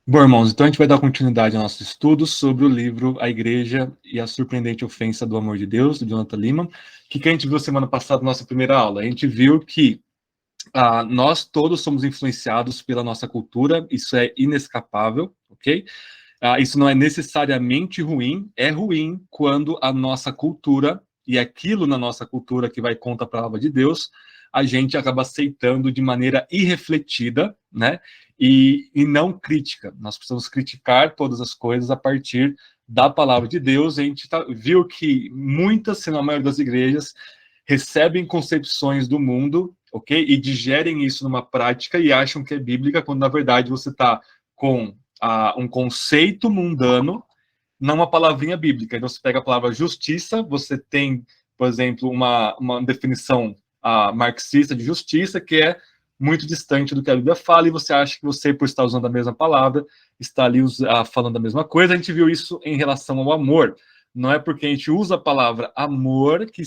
Bom, irmãos, então a gente vai dar continuidade ao nosso estudo sobre o livro A Igreja e a Surpreendente Ofensa do Amor de Deus, do Jonathan Leeman. O que a gente viu semana passada na nossa primeira aula? A gente viu que nós todos somos influenciados pela nossa cultura, isso é inescapável, ok? Isso não é necessariamente ruim, é ruim quando a nossa cultura, e aquilo na nossa cultura que vai contra a palavra de Deus, a gente acaba aceitando de maneira irrefletida, né? E não crítica. Nós precisamos criticar todas as coisas a partir da palavra de Deus. A gente viu que muitas, se não a maioria das igrejas, recebem concepções do mundo, ok? E digerem isso numa prática e acham que é bíblica, quando na verdade você está com um conceito mundano, não uma palavrinha bíblica. Então você pega a palavra justiça, você tem, por exemplo, uma definição marxista de justiça, que é muito distante do que a Bíblia fala, e você acha que você, por estar usando a mesma palavra, está ali falando a mesma coisa. A gente viu isso em relação ao amor. Não é porque a gente usa a palavra amor que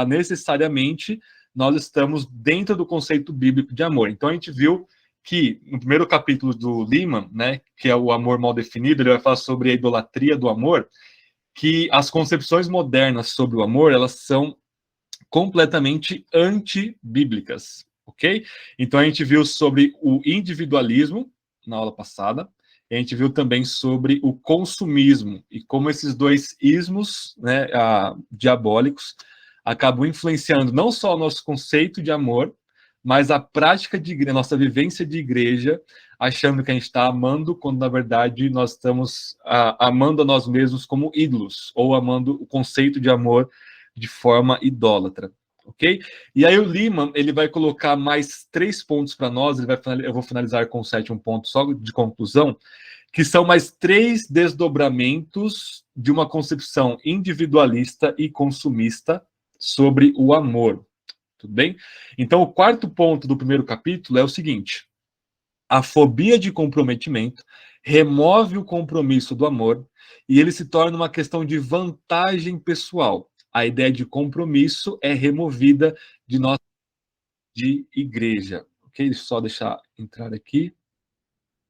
necessariamente nós estamos dentro do conceito bíblico de amor. Então a gente viu que no primeiro capítulo do Leeman, né, que é o amor mal definido, ele vai falar sobre a idolatria do amor, que as concepções modernas sobre o amor, elas são completamente antibíblicas, ok? Então a gente viu sobre o individualismo na aula passada, e a gente viu também sobre o consumismo e como esses dois ismos, né, diabólicos acabam influenciando não só o nosso conceito de amor, mas a prática de igreja, nossa vivência de igreja, achando que a gente está amando, quando na verdade nós estamos amando a nós mesmos como ídolos, ou amando o conceito de amor de forma idólatra, ok? E aí o Leeman, ele vai colocar mais 3 pontos para nós, eu vou finalizar com o 7º ponto só de conclusão, que são mais 3 desdobramentos de uma concepção individualista e consumista sobre o amor. Tudo bem? Então, o 4º ponto do primeiro capítulo é o seguinte: a fobia de comprometimento remove o compromisso do amor e ele se torna uma questão de vantagem pessoal. A ideia de compromisso é removida de nossa de igreja. Ok? Deixa eu só deixar entrar aqui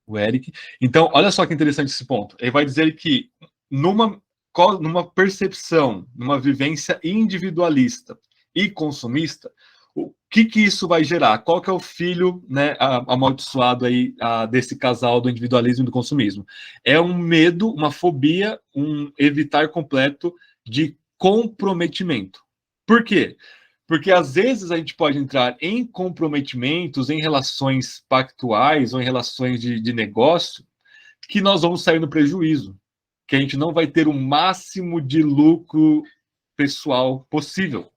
o Eric. Então, olha só que interessante esse ponto. Ele vai dizer que numa percepção, numa vivência individualista e consumista, o que isso vai gerar? Qual que é o filho, né, amaldiçoado aí desse casal do individualismo e do consumismo? É um medo, uma fobia, um evitar completo de comprometimento. Por quê? Porque às vezes a gente pode entrar em comprometimentos, em relações pactuais ou em relações de negócio, que nós vamos sair no prejuízo, que a gente não vai ter o máximo de lucro pessoal possível.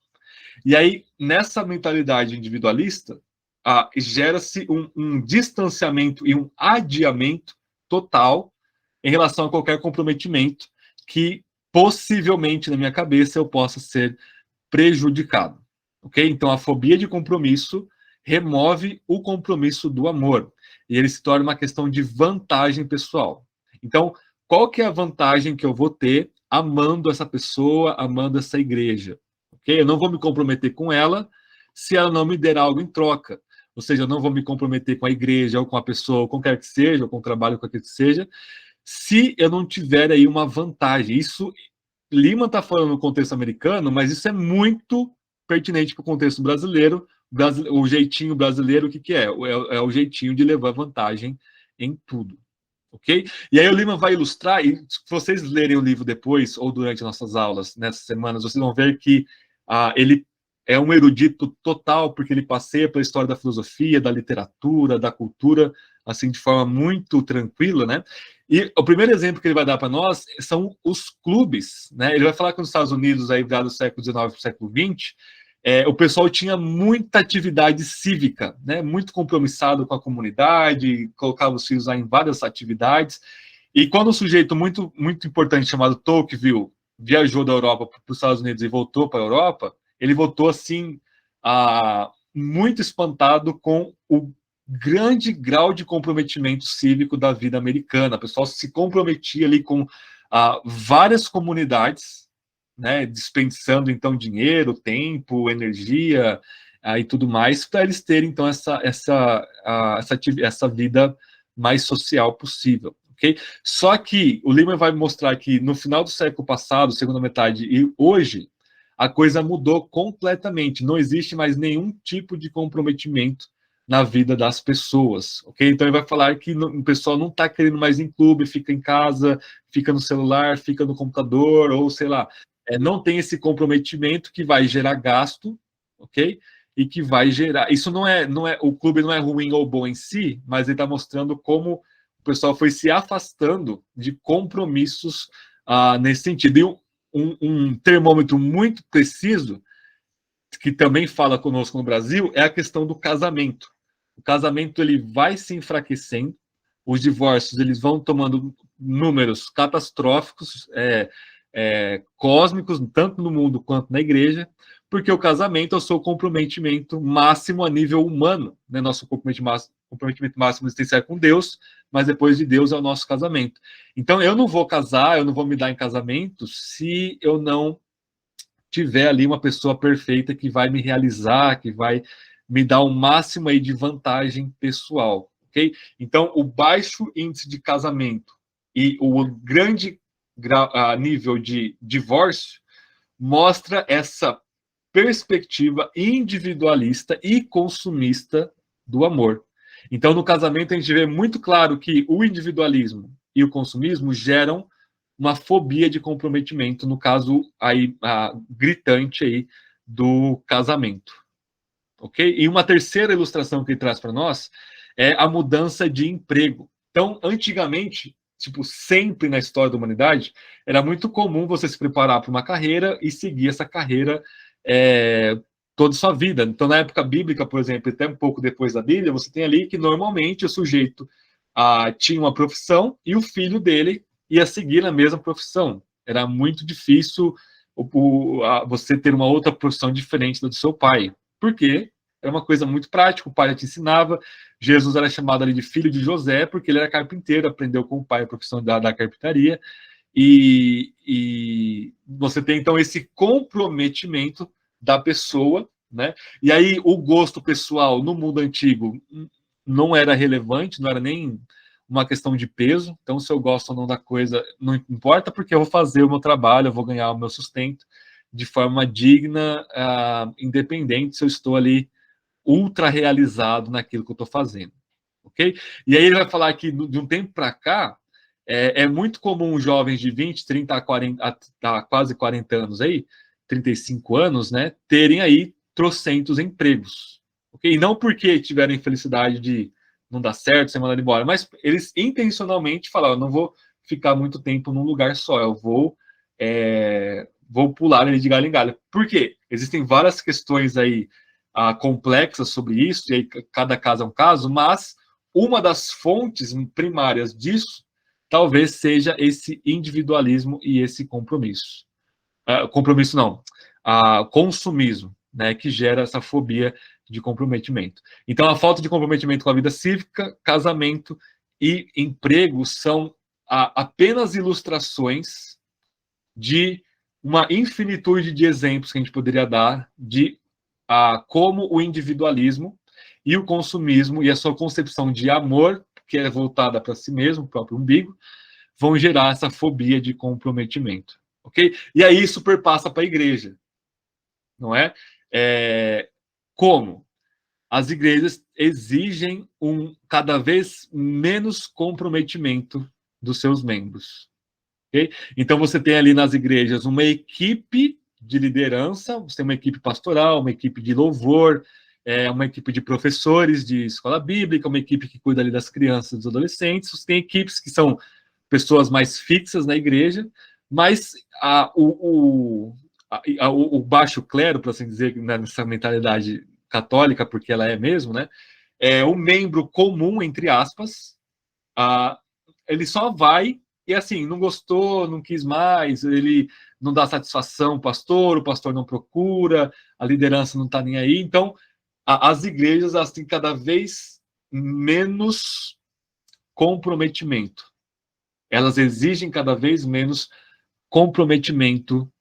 E aí, nessa mentalidade individualista, gera-se um distanciamento e um adiamento total em relação a qualquer comprometimento que possivelmente, na minha cabeça, eu possa ser prejudicado. Ok? Então, a fobia de compromisso remove o compromisso do amor. E ele se torna uma questão de vantagem pessoal. Então, qual que é a vantagem que eu vou ter amando essa pessoa, amando essa igreja? Ok? Eu não vou me comprometer com ela se ela não me der algo em troca. Ou seja, eu não vou me comprometer com a igreja, ou com a pessoa, ou com quer que seja, ou com o trabalho, qualquer que seja, se eu não tiver aí uma vantagem. Isso, Lima está falando no contexto americano, mas isso é muito pertinente para o contexto brasileiro. O jeitinho brasileiro, o que é? É o jeitinho de levar vantagem em tudo. Ok? E aí o Lima vai ilustrar, e se vocês lerem o livro depois, ou durante nossas aulas, nessas semanas, vocês vão ver que ele é um erudito total, porque ele passeia pela história da filosofia, da literatura, da cultura, assim, de forma muito tranquila, né? E o primeiro exemplo que ele vai dar para nós são os clubes, né? Ele vai falar que nos Estados Unidos, aí, do século XIX para o século XX, o pessoal tinha muita atividade cívica, né? Muito compromissado com a comunidade, colocava os filhos lá em várias atividades. E quando um sujeito muito, muito importante chamado Tocqueville viajou da Europa para os Estados Unidos e voltou para a Europa, ele voltou assim, muito espantado com o grande grau de comprometimento cívico da vida americana. O pessoal se comprometia ali com várias comunidades, né, desperdiçando então dinheiro, tempo, energia e tudo mais, para eles terem então essa vida mais social possível. ok? Só que o Lehman vai mostrar que no final do século passado, segunda metade, e hoje, a coisa mudou completamente. Não existe mais nenhum tipo de comprometimento na vida das pessoas, ok? Então ele vai falar que o pessoal não está querendo mais ir em clube, fica em casa, fica no celular, fica no computador, ou sei lá, não tem esse comprometimento que vai gerar gasto, ok? E que vai gerar. Isso não é, o clube não é ruim ou bom em si, mas ele está mostrando como o pessoal foi se afastando de compromissos nesse sentido. E um termômetro muito preciso que também fala conosco no Brasil é a questão do casamento. O casamento ele vai se enfraquecendo, os divórcios eles vão tomando números catastróficos, cósmicos, tanto no mundo quanto na igreja, porque o casamento é o seu comprometimento máximo a nível humano, né? Nosso comprometimento máximo existencial com Deus, mas depois de Deus é o nosso casamento. Então eu não vou casar, eu não vou me dar em casamento se eu não tiver ali uma pessoa perfeita que vai me realizar, que vai me dar o máximo aí de vantagem pessoal, ok? Então, o baixo índice de casamento e o grande nível de divórcio mostra essa perspectiva individualista e consumista do amor. Então, no casamento, a gente vê muito claro que o individualismo e o consumismo geram uma fobia de comprometimento, no caso aí, gritante aí do casamento. Ok? E uma terceira ilustração que ele traz para nós é a mudança de emprego. Então, antigamente, tipo, sempre na história da humanidade, era muito comum você se preparar para uma carreira e seguir essa carreira toda a sua vida. Então, na época bíblica, por exemplo, até um pouco depois da Bíblia, você tem ali que normalmente o sujeito tinha uma profissão e o filho dele ia seguir na mesma profissão. Era muito difícil você ter uma outra profissão diferente da do seu pai. Por quê? Era uma coisa muito prática, o pai já te ensinava. Jesus era chamado ali de filho de José, porque ele era carpinteiro, aprendeu com o pai a profissão da carpintaria. E você tem, então, esse comprometimento da pessoa, né? E aí o gosto pessoal no mundo antigo não era relevante, não era nem uma questão de peso. Então, se eu gosto ou não da coisa, não importa, porque eu vou fazer o meu trabalho, eu vou ganhar o meu sustento de forma digna, independente se eu estou ali ultra realizado naquilo que eu estou fazendo, ok? E aí ele vai falar que de um tempo para cá é muito comum jovens de 20, 30 a 40, a quase 40 anos aí, 35 anos, né, terem aí trocentos empregos, ok? E não porque tiveram infelicidade de não dar certo, ser mandado embora, mas eles intencionalmente falaram, eu não vou ficar muito tempo num lugar só, eu vou pular ali de galho em galho. Por quê? Existem várias questões aí complexas sobre isso, e aí cada caso é um caso, mas uma das fontes primárias disso talvez seja esse individualismo e esse compromisso. Compromisso não, consumismo, né, que gera essa fobia de comprometimento. Então, a falta de comprometimento com a vida cívica, casamento e emprego são apenas ilustrações de uma infinitude de exemplos que a gente poderia dar de como o individualismo e o consumismo e a sua concepção de amor, que é voltada para si mesmo, o próprio umbigo, vão gerar essa fobia de comprometimento, ok? E aí isso perpassa para a igreja, não é? Como? As igrejas exigem cada vez menos comprometimento dos seus membros. Okay? Então você tem ali nas igrejas uma equipe de liderança, você tem uma equipe pastoral, uma equipe de louvor, uma equipe de professores de escola bíblica, uma equipe que cuida ali das crianças e dos adolescentes, você tem equipes que são pessoas mais fixas na igreja, mas o baixo clero, por assim dizer, nessa mentalidade católica, porque ela é mesmo, né? O membro comum, entre aspas, ele só vai e assim, não gostou, não quis mais, ele não dá satisfação ao pastor, o pastor não procura, a liderança não está nem aí. Então, as igrejas elas têm cada vez menos comprometimento. Elas exigem cada vez menos comprometimento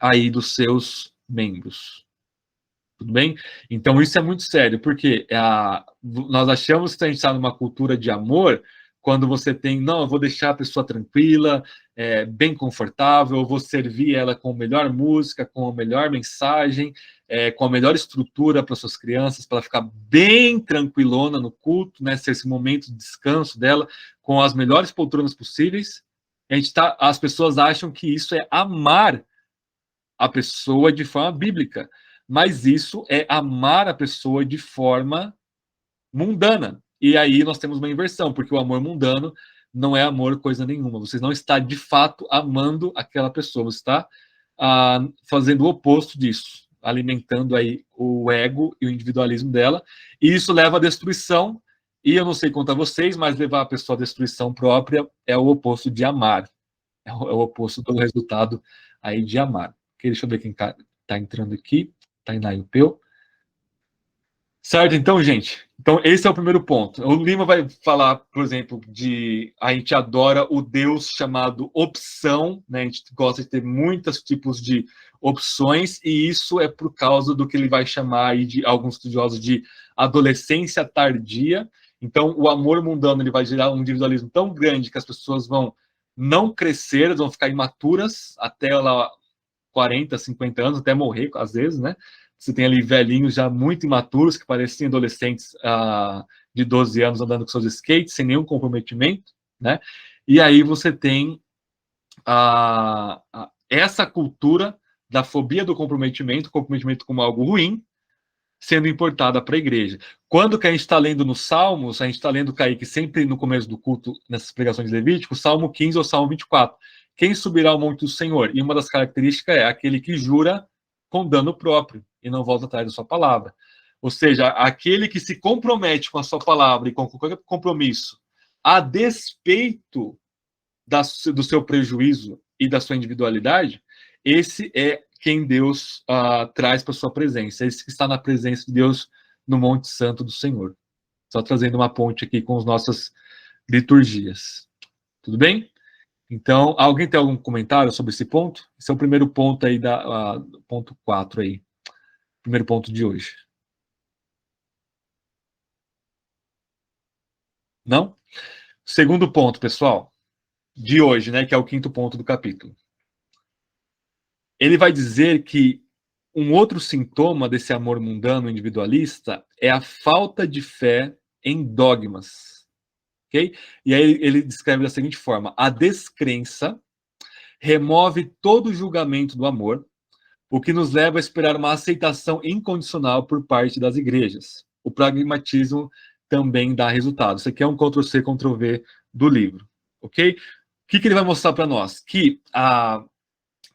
aí dos seus membros. Tudo bem? Então, isso é muito sério, porque nós achamos que a gente está numa cultura de amor quando você tem, não, eu vou deixar a pessoa tranquila, bem confortável, eu vou servir ela com a melhor música, com a melhor mensagem, com a melhor estrutura para suas crianças, para ela ficar bem tranquilona no culto, né, ser esse momento de descanso dela, com as melhores poltronas possíveis. As pessoas acham que isso é amar a pessoa de forma bíblica, mas isso é amar a pessoa de forma mundana. E aí nós temos uma inversão, porque o amor mundano não é amor coisa nenhuma. Você não está de fato amando aquela pessoa, você está fazendo o oposto disso, alimentando aí o ego e o individualismo dela, e isso leva à destruição. E eu não sei quanto a vocês, mas levar a pessoa à destruição própria é o oposto de amar, é o oposto do resultado aí de amar. Deixa eu ver quem está entrando aqui. Tainá e o Peu. Certo, então, gente. Então, esse é o primeiro ponto. O Lima vai falar, por exemplo, de a gente adora o Deus chamado opção, né? A gente gosta de ter muitos tipos de opções, e isso é por causa do que ele vai chamar aí de alguns estudiosos de adolescência tardia. Então, o amor mundano ele vai gerar um individualismo tão grande que as pessoas vão não crescer, elas vão ficar imaturas até lá 40, 50 anos, até morrer, às vezes, né? Você tem ali velhinhos já muito imaturos, que pareciam adolescentes de 12 anos andando com seus skates, sem nenhum comprometimento, né? E aí você tem essa cultura da fobia do comprometimento como algo ruim, sendo importada para a igreja. Quando que a gente está lendo nos Salmos, a gente está lendo, Kaique, sempre no começo do culto, nessas pregações de Levítico, Salmo 15 ou Salmo 24. Quem subirá ao monte do Senhor? E uma das características é aquele que jura com dano próprio e não volta atrás da sua palavra. Ou seja, aquele que se compromete com a sua palavra e com qualquer compromisso, a despeito do seu prejuízo e da sua individualidade, esse é quem Deus traz para sua presença, esse que está na presença de Deus no Monte Santo do Senhor. Só trazendo uma ponte aqui com as nossas liturgias. Tudo bem? Então, alguém tem algum comentário sobre esse ponto? Esse é o primeiro ponto aí, ponto 4 aí. Primeiro ponto de hoje. Não? Segundo ponto, pessoal, de hoje, né, que é o quinto ponto do capítulo. Ele vai dizer que um outro sintoma desse amor mundano individualista é a falta de fé em dogmas. Okay? E aí ele descreve da seguinte forma: a descrença remove todo o julgamento do amor, o que nos leva a esperar uma aceitação incondicional por parte das igrejas. O pragmatismo também dá resultado. Isso aqui é um Ctrl-C, Ctrl-V do livro. Ok? O que ele vai mostrar para nós? Que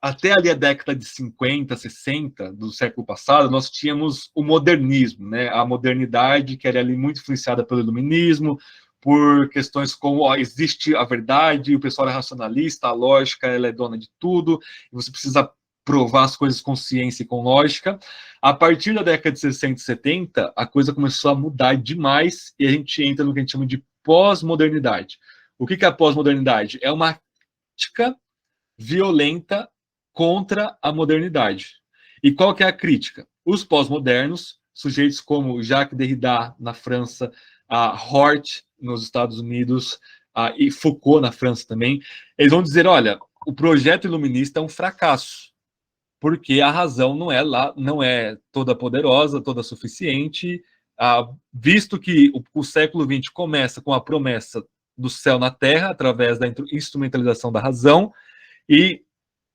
até ali a década de 50, 60 do século passado, nós tínhamos o modernismo, né? A modernidade, que era ali muito influenciada pelo iluminismo, por questões como existe a verdade, o pessoal é racionalista, a lógica ela é dona de tudo, e você precisa provar as coisas com ciência e com lógica. A partir da década de 60 e 70, a coisa começou a mudar demais, e a gente entra no que a gente chama de pós-modernidade. O que é a pós-modernidade? É uma crítica violenta contra a modernidade. E qual que é a crítica? Os pós-modernos, sujeitos como Jacques Derrida na França, Hort nos Estados Unidos e Foucault na França também, eles vão dizer, olha, o projeto iluminista é um fracasso, porque a razão não é toda poderosa, toda suficiente, visto que o século XX começa com a promessa do céu na terra, através da instrumentalização da razão, e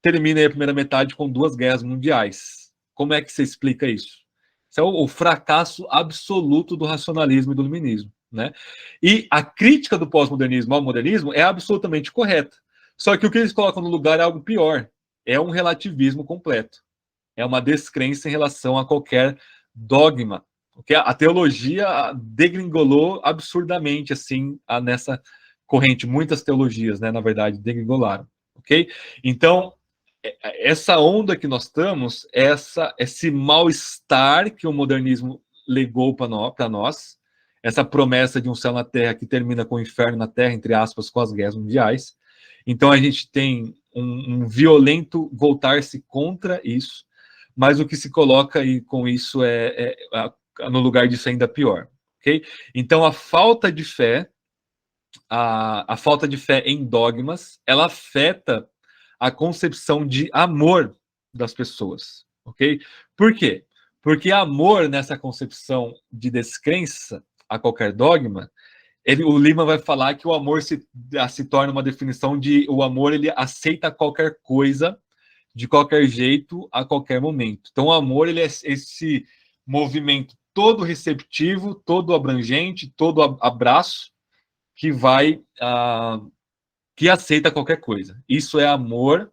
termina a primeira metade com 2 guerras mundiais. Como é que você explica isso? Isso é o fracasso absoluto do racionalismo e do iluminismo, né? E a crítica do pós-modernismo ao modernismo é absolutamente correta. Só que o que eles colocam no lugar é algo pior. É um relativismo completo. É uma descrença em relação a qualquer dogma. Porque a teologia degringolou absurdamente assim nessa corrente. Muitas teologias, né, na verdade, degringolaram. Ok? Então, essa onda que nós estamos, esse mal-estar que o modernismo legou para nós, essa promessa de um céu na terra que termina com o inferno na terra, entre aspas, com as guerras mundiais. Então a gente tem um violento voltar-se contra isso, mas o que se coloca aí com isso no lugar disso ainda pior. Okay? Então a falta de fé a falta de fé em dogmas, ela afeta a concepção de amor das pessoas, ok? Por quê? Porque amor nessa concepção de descrença a qualquer dogma, o Lima vai falar que o amor se torna uma definição de o amor ele aceita qualquer coisa de qualquer jeito a qualquer momento. Então o amor ele é esse movimento todo receptivo, todo abrangente, todo abraço que vai que aceita qualquer coisa. Isso é amor.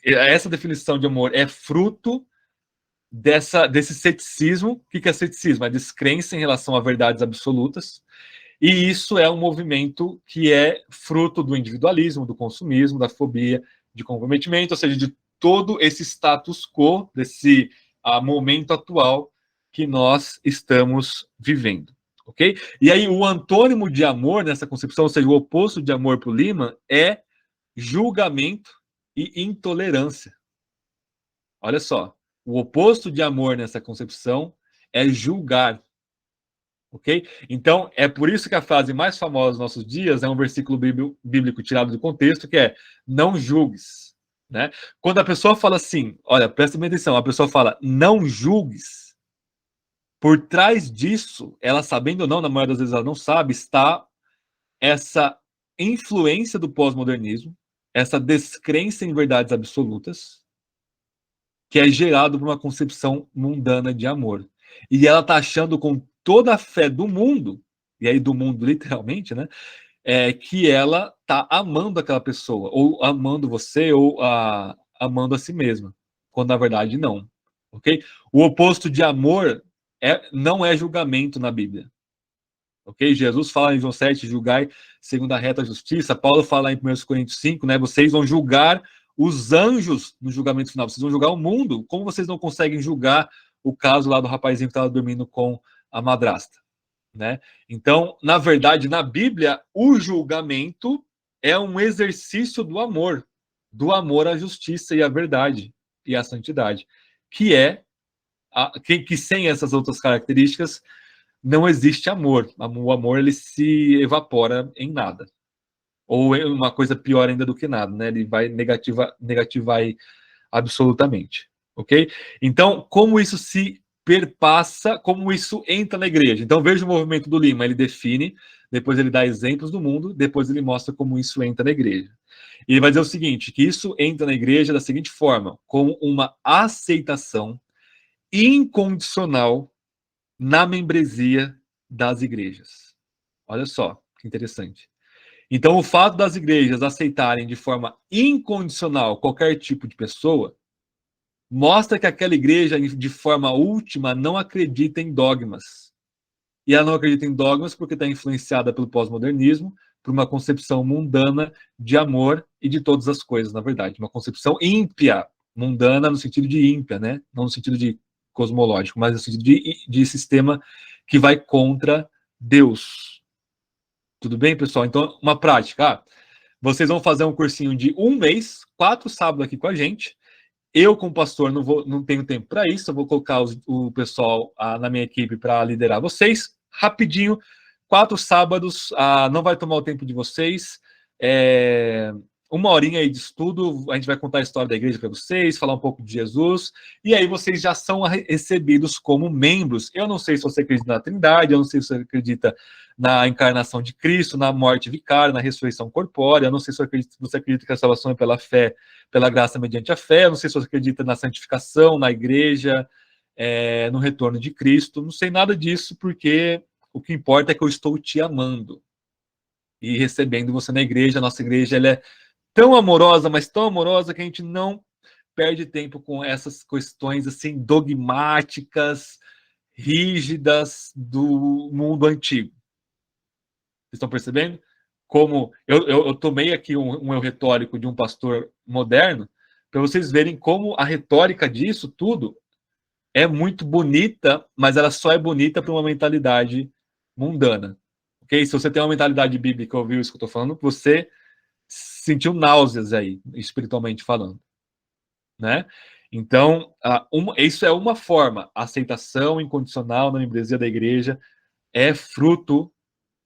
Essa definição de amor é fruto desse ceticismo. O que é ceticismo? É descrença em relação a verdades absolutas. E isso é um movimento que é fruto do individualismo, do consumismo, da fobia de comprometimento, ou seja, de todo esse status quo, desse momento atual que nós estamos vivendo. Ok? E aí, o antônimo de amor nessa concepção, ou seja, o oposto de amor para o Lima, é julgamento e intolerância. Olha só, o oposto de amor nessa concepção é julgar. Ok? Então, é por isso que a frase mais famosa dos nossos dias é um versículo bíblico tirado do contexto, que é: não julgues. Né? Quando a pessoa fala assim, olha, presta bem atenção, a pessoa fala não julgues, por trás disso, ela sabendo ou não, na maioria das vezes ela não sabe, está essa influência do pós-modernismo, essa descrença em verdades absolutas, que é gerado por uma concepção mundana de amor. E ela está achando com toda a fé do mundo, e aí do mundo literalmente, né, que ela está amando aquela pessoa, ou amando você, ou amando a si mesma, quando na verdade não. Ok? O oposto de amor não é julgamento na Bíblia. Ok? Jesus fala em João 7, julgai segundo a reta justiça. Paulo fala em 1 Coríntios 5, né? Vocês vão julgar os anjos no julgamento final. Vocês vão julgar o mundo. Como vocês não conseguem julgar o caso lá do rapazinho que estava dormindo com a madrasta? Né? Então, na verdade, na Bíblia, o julgamento é um exercício do amor à justiça e à verdade e à santidade, que é que sem essas outras características não existe amor. O amor ele se evapora em nada. Ou é uma coisa pior ainda do que nada, né? Ele vai negativar absolutamente. Ok? Então, como isso se perpassa, como isso entra na igreja? Então, veja o movimento do Lima. Ele define, depois ele dá exemplos do mundo, depois ele mostra como isso entra na igreja. E ele vai dizer o seguinte, que isso entra na igreja da seguinte forma, como uma aceitação incondicional na membresia das igrejas. Olha só, que interessante. Então, o fato das igrejas aceitarem de forma incondicional qualquer tipo de pessoa mostra que aquela igreja, de forma última, não acredita em dogmas. E ela não acredita em dogmas porque está influenciada pelo pós-modernismo, por uma concepção mundana de amor e de todas as coisas, na verdade. Uma concepção ímpia, mundana no sentido de ímpia, né? Não no sentido de cosmológico, mas no sentido de sistema que vai contra Deus. Tudo bem, pessoal? Então, uma prática. Vocês vão fazer um cursinho de 1 mês, 4 sábados aqui com a gente. Eu, como pastor, não tenho tempo para isso. Eu vou colocar o pessoal na minha equipe para liderar vocês. Rapidinho, 4 sábados, não vai tomar o tempo de vocês. 1 horinha aí de estudo. A gente vai contar a história da igreja para vocês, falar um pouco de Jesus. E aí vocês já são recebidos como membros. Eu não sei se você acredita na Trindade, eu não sei se você acredita na encarnação de Cristo, na morte vicária, na ressurreição corpórea. Eu não sei se você acredita que a salvação é pela fé, pela graça mediante a fé. Eu não sei se você acredita na santificação, na igreja, no retorno de Cristo. Não sei nada disso, porque o que importa é que eu estou te amando e recebendo você na igreja. A nossa igreja ela é tão amorosa, mas tão amorosa que a gente não perde tempo com essas questões assim dogmáticas, rígidas do mundo antigo. Vocês estão percebendo? Como eu tomei aqui um retórico de um pastor moderno, para vocês verem como a retórica disso tudo é muito bonita, mas ela só é bonita para uma mentalidade mundana. Ok? Se você tem uma mentalidade bíblica, ouviu isso que eu estou falando, você sentiu náuseas aí, espiritualmente falando. Né? Então, isso é uma forma. A aceitação incondicional na membresia da igreja é fruto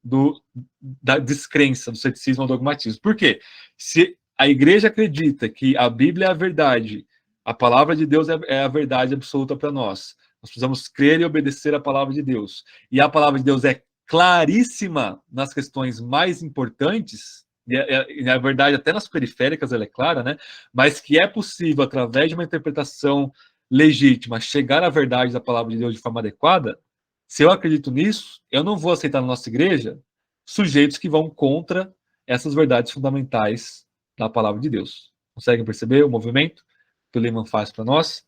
da descrença, do ceticismo ou dogmatismo. Por quê? Se a igreja acredita que a Bíblia é a verdade, a palavra de Deus é a verdade absoluta para nós, nós precisamos crer e obedecer a palavra de Deus, e a palavra de Deus é claríssima nas questões mais importantes, e a verdade até nas periféricas ela é clara, né? Mas que é possível, através de uma interpretação legítima, chegar à verdade da palavra de Deus de forma adequada. Se eu acredito nisso, eu não vou aceitar na nossa igreja sujeitos que vão contra essas verdades fundamentais da palavra de Deus. Conseguem perceber o movimento que o Lehmann faz para nós?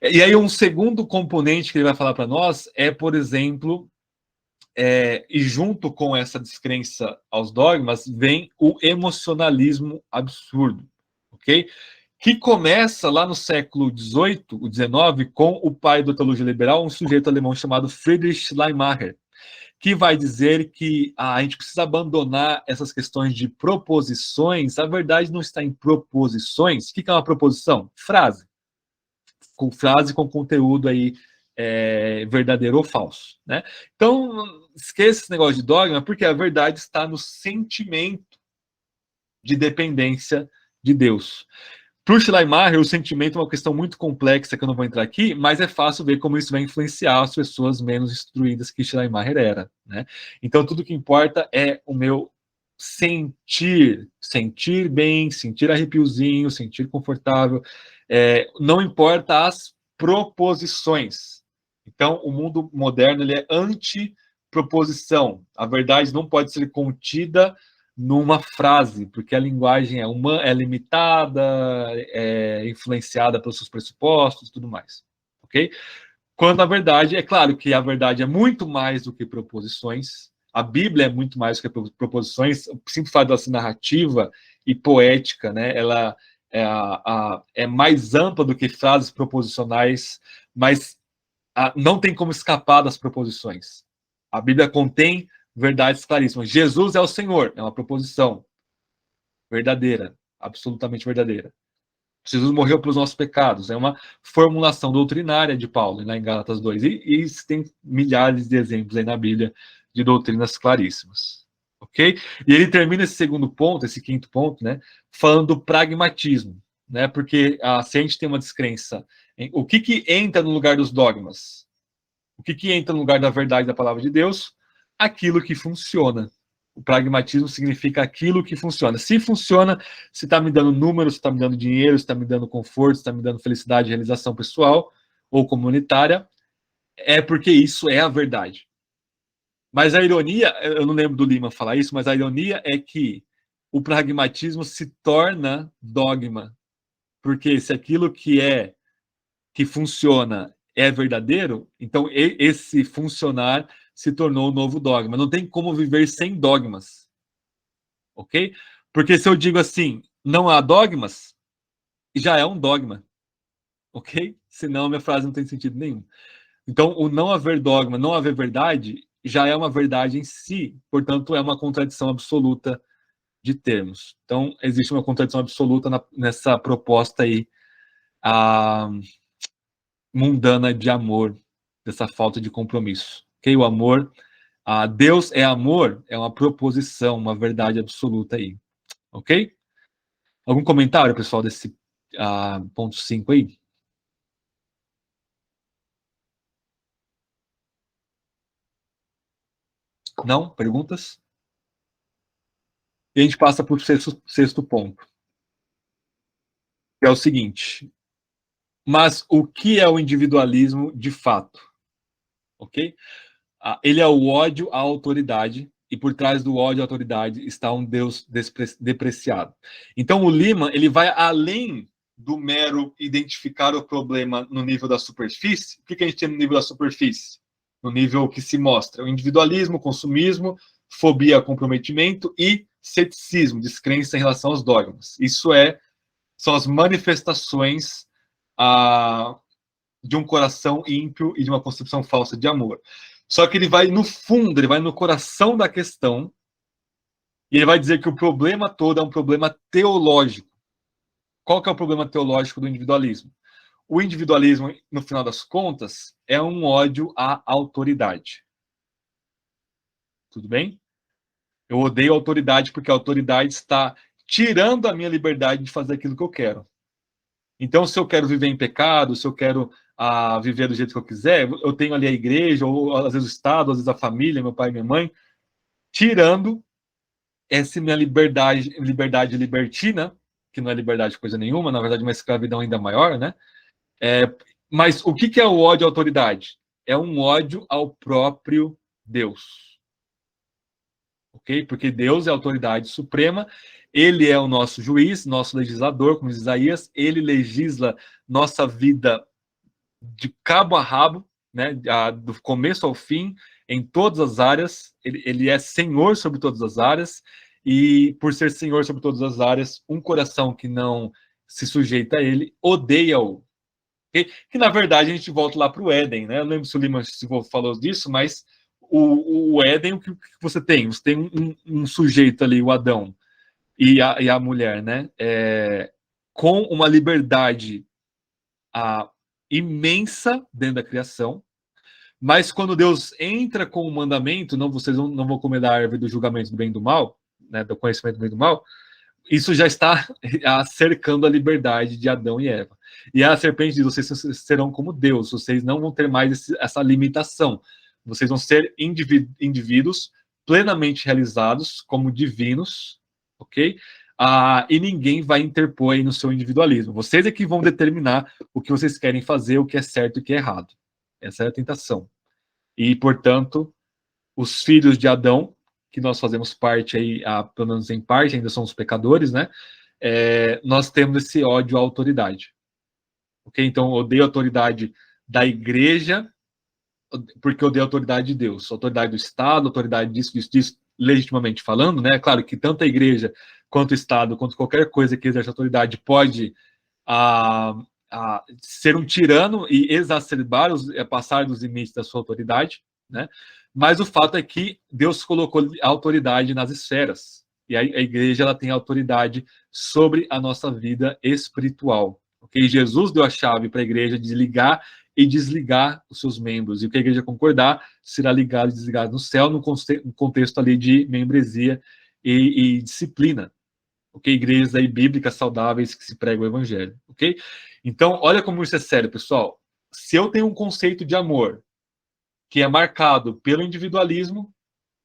E aí um segundo componente que ele vai falar para nós é, por exemplo, e junto com essa descrença aos dogmas, vem o emocionalismo absurdo, ok? Que começa lá no século XVIII, o XIX, com o pai da teologia liberal, um sujeito alemão chamado Friedrich Schleiermacher, que vai dizer que a gente precisa abandonar essas questões de proposições. A verdade não está em proposições. O que é uma proposição? Frase. Com frase com conteúdo aí verdadeiro ou falso, né? Então, esqueça esse negócio de dogma, porque a verdade está no sentimento de dependência de Deus. Para o Schleiermacher, o sentimento é uma questão muito complexa que eu não vou entrar aqui, mas é fácil ver como isso vai influenciar as pessoas menos instruídas que Schleiermacher era, né? Então, tudo que importa é o meu sentir bem, sentir arrepiozinho, sentir confortável. Não importa as proposições. Então, o mundo moderno ele é anti-proposição. A verdade não pode ser contida numa frase, porque a linguagem é limitada, é influenciada pelos seus pressupostos e tudo mais, ok? Quando na verdade, é claro que a verdade é muito mais do que proposições, a Bíblia é muito mais do que proposições, o simples fato dela ser narrativa e poética, né? Ela é mais ampla do que frases proposicionais, mas não tem como escapar das proposições. A Bíblia contém verdades claríssimas. Jesus é o Senhor, é uma proposição verdadeira, absolutamente verdadeira. Jesus morreu pelos nossos pecados, é uma formulação doutrinária de Paulo, lá em Gálatas 2. E tem milhares de exemplos aí na Bíblia de doutrinas claríssimas. Ok? E ele termina esse segundo ponto, esse quinto ponto, né, falando do pragmatismo, né, porque se a gente tem uma descrença, o que entra no lugar dos dogmas? O que entra no lugar da verdade da palavra de Deus? Aquilo que funciona. O pragmatismo significa aquilo que funciona. Se funciona, se está me dando números, se está me dando dinheiro, se está me dando conforto, se está me dando felicidade, realização pessoal ou comunitária, é porque isso é a verdade. Mas a ironia, eu não lembro do Lehmann falar isso, mas a ironia é que o pragmatismo se torna dogma. Porque se aquilo que funciona é verdadeiro, então esse funcionar se tornou o novo dogma. Não tem como viver sem dogmas, ok? Porque se eu digo assim, não há dogmas, já é um dogma, ok? Senão a minha frase não tem sentido nenhum. Então, o não haver dogma, não haver verdade, já é uma verdade em si, portanto, é uma contradição absoluta de termos. Então, existe uma contradição absoluta nessa proposta aí mundana de amor, dessa falta de compromisso. Ok? O amor, Deus é amor, é uma proposição, uma verdade absoluta aí. Ok? Algum comentário, pessoal, desse ponto 5 aí? Não? Perguntas? E a gente passa para o sexto ponto, que é o seguinte. Mas o que é o individualismo de fato? Ok? Ele é o ódio à autoridade, e por trás do ódio à autoridade está um Deus depreciado. Então, o Lehmann ele vai além do mero identificar o problema no nível da superfície. O que a gente tem no nível da superfície? No nível que se mostra o individualismo, o consumismo, fobia a comprometimento e ceticismo, descrença em relação aos dogmas. Isso são as manifestações de um coração ímpio e de uma concepção falsa de amor. Só que ele vai no fundo, ele vai no coração da questão e ele vai dizer que o problema todo é um problema teológico. Qual que é o problema teológico do individualismo? O individualismo, no final das contas, é um ódio à autoridade. Tudo bem? Eu odeio a autoridade porque a autoridade está tirando a minha liberdade de fazer aquilo que eu quero. Então, se eu quero viver em pecado, se eu quero viver do jeito que eu quiser, eu tenho ali a igreja, ou às vezes o Estado, às vezes a família, meu pai e minha mãe, tirando essa minha liberdade libertina, que não é liberdade de coisa nenhuma, na verdade, uma escravidão ainda maior, né? Mas o que é o ódio à autoridade? É um ódio ao próprio Deus. Ok? Porque Deus é a autoridade suprema, ele é o nosso juiz, nosso legislador, como diz Isaías, ele legisla nossa vida de cabo a rabo, né? Do começo ao fim, em todas as áreas, ele é senhor sobre todas as áreas, e por ser senhor sobre todas as áreas, um coração que não se sujeita a ele, odeia-o. Que na verdade a gente volta lá para o Éden, né? Eu lembro se o Lima falou disso, mas o Éden, o que você tem? Você tem um sujeito ali, o Adão, e a mulher, né? Com uma liberdade imensa dentro da criação, mas quando Deus entra com o mandamento, não, vocês não vão comer da árvore do julgamento do bem e do mal, né? Do conhecimento do bem e do mal, isso já está cercando a liberdade de Adão e Eva. E a serpente diz: vocês serão como Deus, vocês não vão ter mais essa limitação. Vocês vão ser indivíduos plenamente realizados como divinos, ok? E ninguém vai interpor aí no seu individualismo. Vocês é que vão determinar o que vocês querem fazer, o que é certo e o que é errado. Essa é a tentação. E, portanto, os filhos de Adão, que nós fazemos parte aí, pelo menos em parte, ainda somos pecadores, né? Nós temos esse ódio à autoridade. Ok? Então, eu odeio a autoridade da igreja, porque eu odeio a autoridade de Deus. A autoridade do Estado, a autoridade disso, legitimamente falando, né? Claro que tanto a igreja, quanto o Estado, quanto qualquer coisa que exerce autoridade pode ser um tirano e exacerbar, passar dos limites da sua autoridade, né? Mas o fato é que Deus colocou a autoridade nas esferas. E a igreja ela tem autoridade sobre a nossa vida espiritual. Okay? Jesus deu a chave para a igreja de ligar e desligar os seus membros. E o que a igreja concordar será ligado e desligado no céu, no contexto ali de membresia e disciplina. Ok? Igrejas aí bíblicas saudáveis que se pregam o evangelho. Ok? Então, olha como isso é sério, pessoal. Se eu tenho um conceito de amor que é marcado pelo individualismo,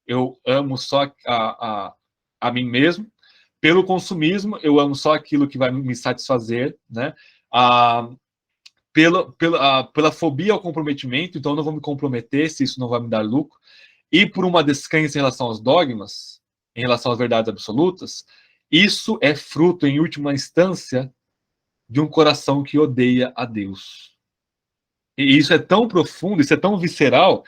eu amo só a mim mesmo. Pelo consumismo, eu amo só aquilo que vai me satisfazer, né? Pela fobia ao comprometimento, então eu não vou me comprometer se isso não vai me dar lucro. E por uma descrença em relação aos dogmas, em relação às verdades absolutas, isso é fruto, em última instância, de um coração que odeia a Deus. E isso é tão profundo, isso é tão visceral,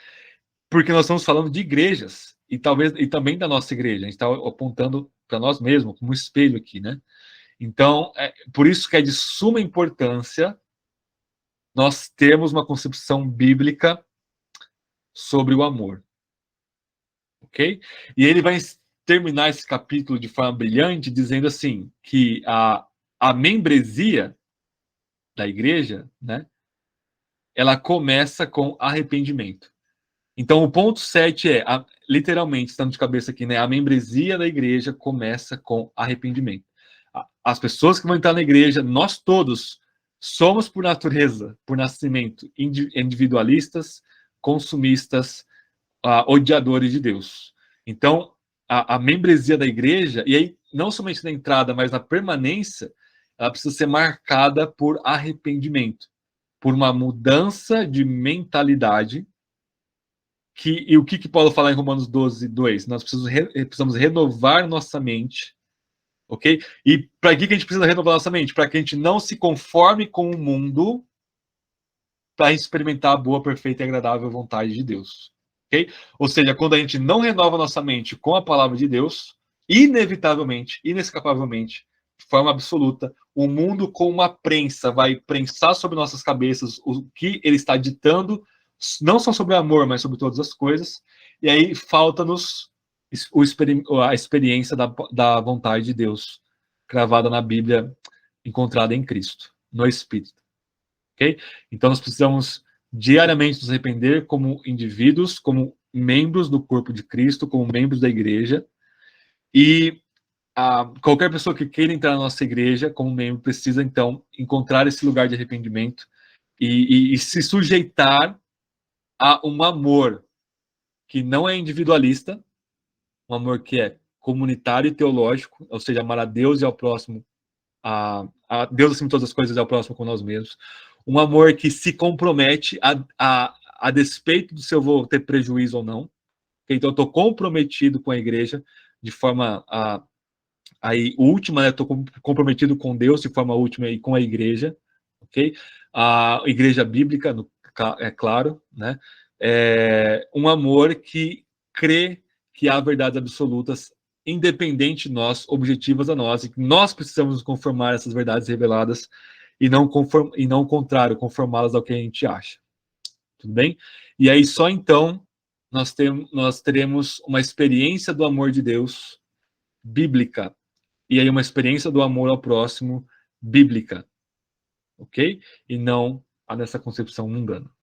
porque nós estamos falando de igrejas e também da nossa igreja. A gente está apontando para nós mesmos como um espelho aqui, né? Então, por isso que é de suma importância nós termos uma concepção bíblica sobre o amor, ok? E ele vai terminar esse capítulo de forma brilhante dizendo assim que a membresia da igreja, né? Ela começa com arrependimento. Então, o ponto 7 literalmente, estando de cabeça aqui, né? A membresia da igreja começa com arrependimento. As pessoas que vão entrar na igreja, nós todos somos, por natureza, por nascimento, individualistas, consumistas, odiadores de Deus. Então, a membresia da igreja, e aí, não somente na entrada, mas na permanência, ela precisa ser marcada por arrependimento, por uma mudança de mentalidade. E o que Paulo fala em Romanos 12, 2? Nós precisamos renovar nossa mente, ok? E para que a gente precisa renovar nossa mente? Para que a gente não se conforme com o mundo, para experimentar a boa, perfeita e agradável vontade de Deus, ok? Ou seja, quando a gente não renova nossa mente com a palavra de Deus, inevitavelmente, inescapavelmente, de forma absoluta, o mundo com uma prensa vai prensar sobre nossas cabeças o que ele está ditando, não só sobre o amor, mas sobre todas as coisas, e aí falta-nos a experiência da vontade de Deus, cravada na Bíblia, encontrada em Cristo, no Espírito. Okay? Então nós precisamos diariamente nos arrepender como indivíduos, como membros do corpo de Cristo, como membros da igreja, e qualquer pessoa que queira entrar na nossa igreja como membro precisa, então, encontrar esse lugar de arrependimento e se sujeitar a um amor que não é individualista, um amor que é comunitário e teológico, ou seja, amar a Deus e ao próximo, a Deus acima de todas as coisas e ao próximo com nós mesmos. Um amor que se compromete a despeito do se eu vou ter prejuízo ou não. Então, eu estou comprometido com a igreja de forma aí última, né? Estou comprometido com Deus de forma última e com a igreja, ok? A igreja bíblica, é claro, né? É um amor que crê que há verdades absolutas, independente de nós, objetivas a nós, e que nós precisamos nos conformar a essas verdades reveladas e não o contrário, conformá-las ao que a gente acha. Tudo bem? E aí só então nós teremos uma experiência do amor de Deus bíblica, e aí uma experiência do amor ao próximo bíblica, ok? E não a dessa concepção mundana.